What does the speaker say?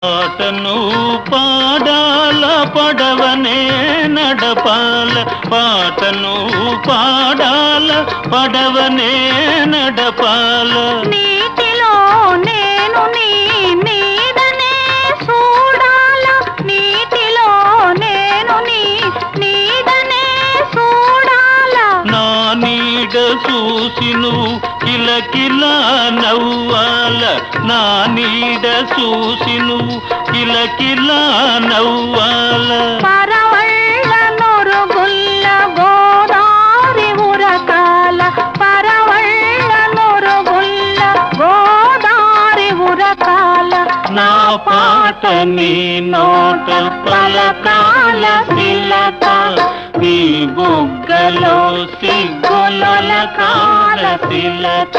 పాటను పాడాల పడవనే నడపాల పాటను పాడాల పడవనే నడపాల నీటిలో నేను నీ నీడనే చూడాల నీటిలో నేను నీ నీడనే చూడాల నా నీడ చూసి నువ్వు కిలకిలా నవ్వాల నా నీడ చూసి నువ్వు కిలకిలా నవ్వాల పరవళ్ళ నొరుగుల్ల గోదారి ఉరకాల పరవళ్ళ నొరుగుల్ల గోదారి ఉరకాల నా పాట నీ నోట పలకాల పిలక నీ బుగ్గలో సిగ్గుల కాల తిలక